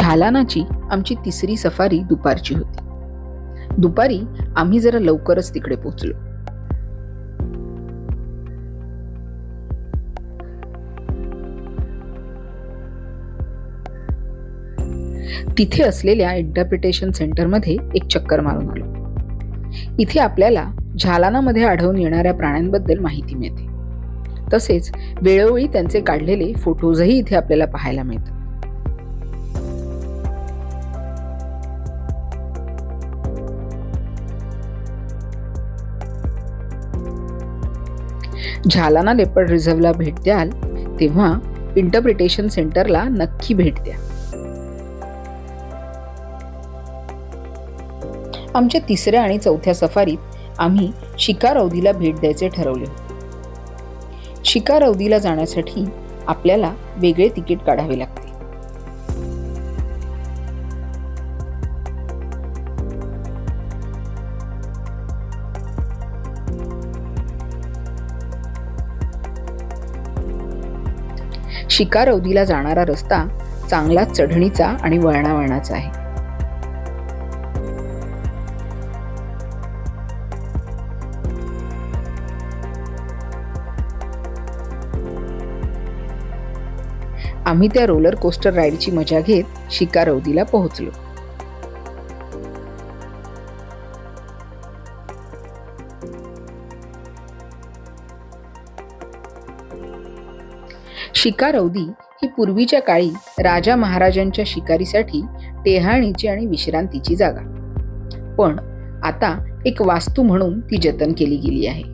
झालानाची आमची तिसरी सफारी दुपारची होती. दुपारी आम्ही जरा लवकरच तिकडे पोहोचलो. तिथे असलेल्या इंटरप्रिटेशन सेंटरमध्ये एक चक्कर मारून आलो. इथे आपल्याला झालानामध्ये आढळून येणाऱ्या प्राण्यांबद्दल माहिती मिळते. तसेच वेळोवेळी त्यांचे काढलेले फोटोजही इथे आपल्याला पाहायला मिळतात. झालाना लेपर्ड रिझर्वला भेट द्याल तेव्हा इंटरप्रिटेशन सेंटरला नक्की भेट द्या. आमच्या तिसऱ्या आणि चौथ्या सफारीत आम्ही शिकारौदीला भेट द्यायचे ठरवले होते. शिकारौदीला जाण्यासाठी आपल्याला वेगळे तिकीट काढावे लागते. शिकारौदीला जाणारा रस्ता चांगला चढणीचा आणि वळणावळणाचा आहे. आम्ही त्या रोलर कोस्टर राईडची मजा घेत शिकारौदीला पोहोचलो. शिकारौदी ही पूर्वीच्या काळी राजा महाराजांच्या शिकारीसाठी टेहाळणीची आणि विश्रांतीची जागा, पण आता एक वास्तू म्हणून ती जतन केली गेली आहे.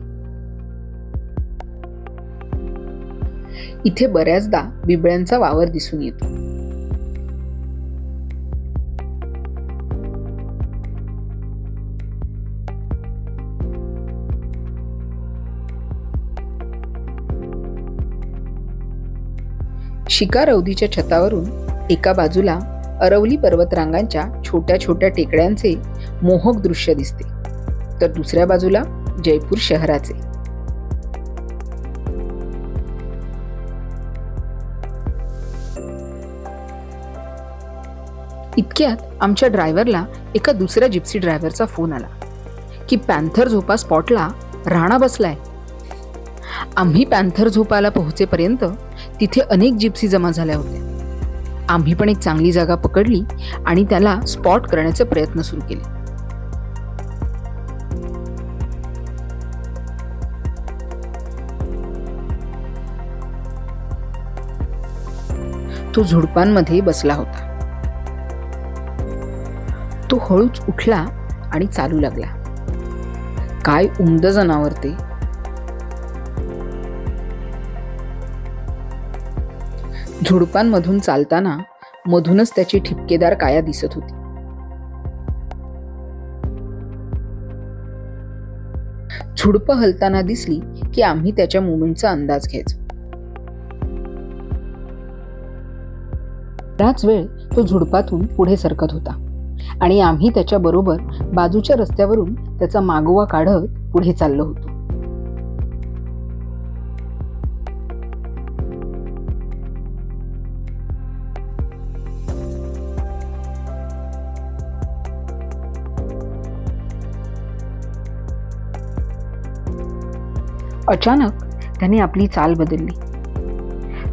इथे बऱ्याचदा बिबळ्यांचा वावर दिसून येतो. शिकारौदीच्या छतावरून एका बाजूला अरवली पर्वतरांगांच्या छोट्या छोट्या टेकड्यांचे मोहक दृश्य दिसते, तर दुसऱ्या बाजूला जयपूर शहराचे. इतक्यात आमच्या ड्रायव्हरला एका दुसऱ्या जिप्सी ड्रायव्हरचा फोन आला की पॅन्थर झोपा स्पॉटला राणा बसलाय. आम्ही पॅन्थर झोपाला पोहोचेपर्यंत तिथे अनेक जिप्सी जमा झाल्या होत्या. आम्ही पण एक चांगली जागा पकडली आणि त्याला स्पॉट करण्याचे प्रयत्न सुरू केले. तो झुडपांमध्ये बसला होता. तो हळूच उठला आणि चालू लागला. काय उमद जनावर ते. झुडपांमधून चालताना मधूनच त्याची ठिपकेदार काया दिसत होती. झुडपं हलताना दिसली की आम्ही त्याच्या मुवमेंटचा अंदाज घ्यायचो. बराच वेळ तो झुडपातून पुढे सरकत होता आणि आम्ही त्याच्या बरोबर बाजूच्या रस्त्यावरून त्याचा मागोवा काढत पुढे चाललो होतो. अचानक त्याने आपली चाल बदलली.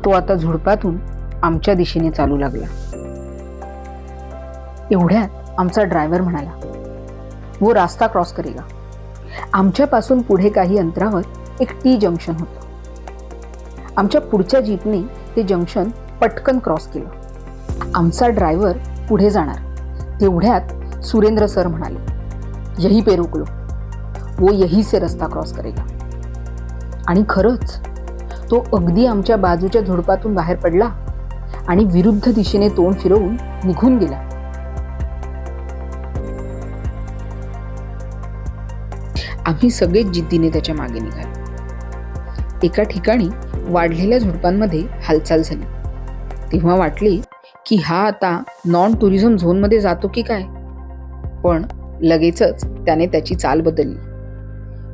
तो आता झुडपातून आमच्या दिशेने चालू लागला. एवढ्यात आमचा ड्रायव्हर म्हणाला, वो रास्ता क्रॉस करेगा. आमच्यापासून पुढे काही अंतरावर एक टी जंक्शन होतं. आमच्या पुढच्या जीपने ते जंक्शन पटकन क्रॉस केलं. आमचा ड्रायव्हर पुढे जाणार तेवढ्यात सुरेंद्र सर म्हणाले, यही पे रोक लो, वो यही से रस्ता क्रॉस करेगा. आणि खरंच तो अगदी आमच्या बाजूच्या झुडपातून बाहेर पडला आणि विरुद्ध दिशेने तोंड फिरवून निघून गेला. आम्ही सगळेच जिद्दीने त्याच्या मागे निघालो. एका ठिकाणी वाढलेल्या झुडपांमध्ये हालचाल झाली तेव्हा वाटले की हा आता नॉन टुरिझम झोनमध्ये जातो की काय, पण लगेचच त्याने त्याची चाल बदलली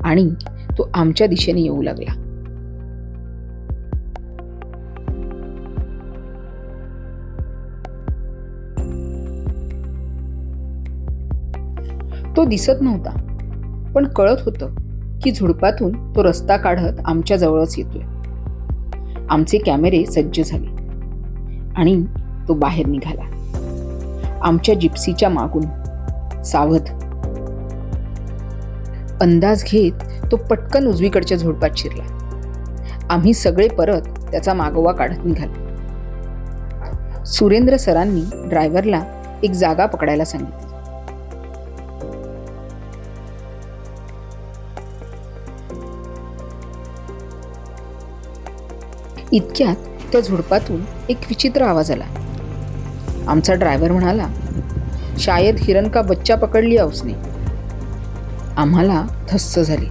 आणि तो आमच्या दिशेने येऊ लागला. तो दिसत नव्हता, पण कळत होतं की झुडपातून तो रस्ता काढत आमच्या जवळच येतोय. आमचे कॅमेरे सज्ज झाले आणि तो बाहेर निघाला, आमच्या जिप्सीच्या मागून, सावध. अंदाज घेत तो पटकन उजवीकडच्या झुडपात शिरला. आम्ही सगळे परत त्याचा मागोवा काढत निघालो. सुरेंद्र सरांनी ड्रायव्हरला एक जागा पकडायला सांगितली. इतक्यात त्या झुडपातून एक विचित्र आवाज आला. आमचा ड्रायव्हर म्हणाला, शायद हिरण का बच्चा पकड लिया उसने. आम्हाला धस्स झाली.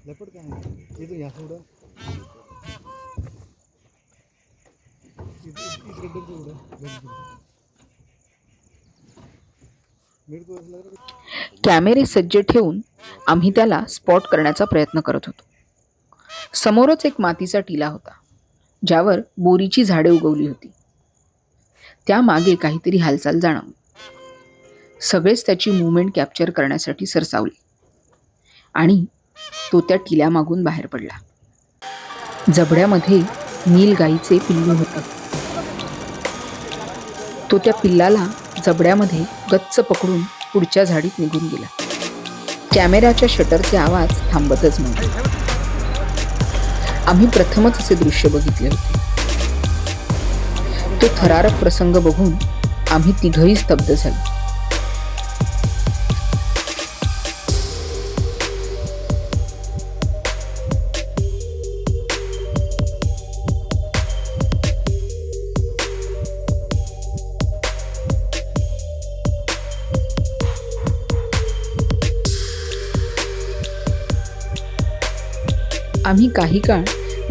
लेपर्ड काय ये तो यहाँ थोड़ा इस गड्ढे से उड़ा मेरे को ऐसा लग रहा कॅमेरे सज्ज ठेवून आम्ही त्याला स्पॉट करण्याचा प्रयत्न करत होतो. समोरच एक मातीचा टिला होता, ज्यावर बोरीची झाडे उगवली होती. त्यामागे काहीतरी हालचाल जाणवली. सगळेच त्याची मूव्हमेंट कॅप्चर करण्यासाठी सरसावले आणि तो त्या टिल्यामागून बाहेर पडला. जबड्यामध्ये नीलगाईचे पिल्लू होते. तो त्या पिल्लाला जबड्यामध्ये गच्च पकडून पुढच्या झाडीत निघून गेला. कॅमेऱ्याच्या शटरचे आवाज थांबतच नव्हते. आम्ही प्रथमच असे दृश्य बघितले होते. तो थरारक प्रसंग बघून आम्ही तिघही स्तब्ध झालो. आम्ही काही काळ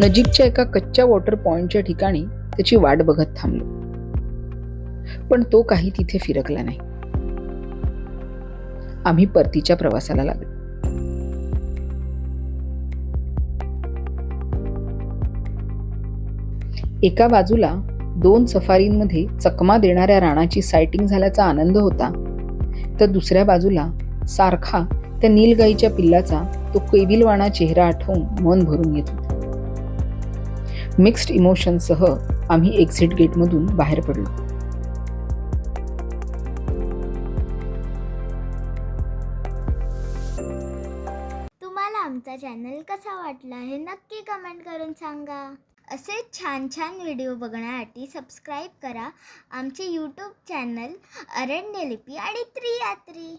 नजीकच्या एका कच्च्या वॉटर पॉइंटच्या ठिकाणी त्याची वाट बघत थांबलो, पण तो काही तिथे फिरकला नाही. आम्ही परतीच्या प्रवासाला लागलो. एका बाजूला 2 सफारींमध्ये चकमा देणाऱ्या रानाची सायटिंग झाल्याचा आनंद होता, तर दुसऱ्या बाजूला सारखा त्या नीलगाईच्या पिल्लाचा तो कैविलवाणा चेहरा आठवून मन भरून येत होते. मिक्स्ड इमोशनसह आम्ही एक्झिट गेटमधून बाहेर पडलो. तुम्हाला आमचा चॅनल कसा वाटला हे नक्की कमेंट करून सांगा. असे छान छान व्हिडिओ बघण्यासाठी सबस्क्राईब करा आमचे यूट्यूब चॅनल अरण्यलिपी आणि त्रियात्री.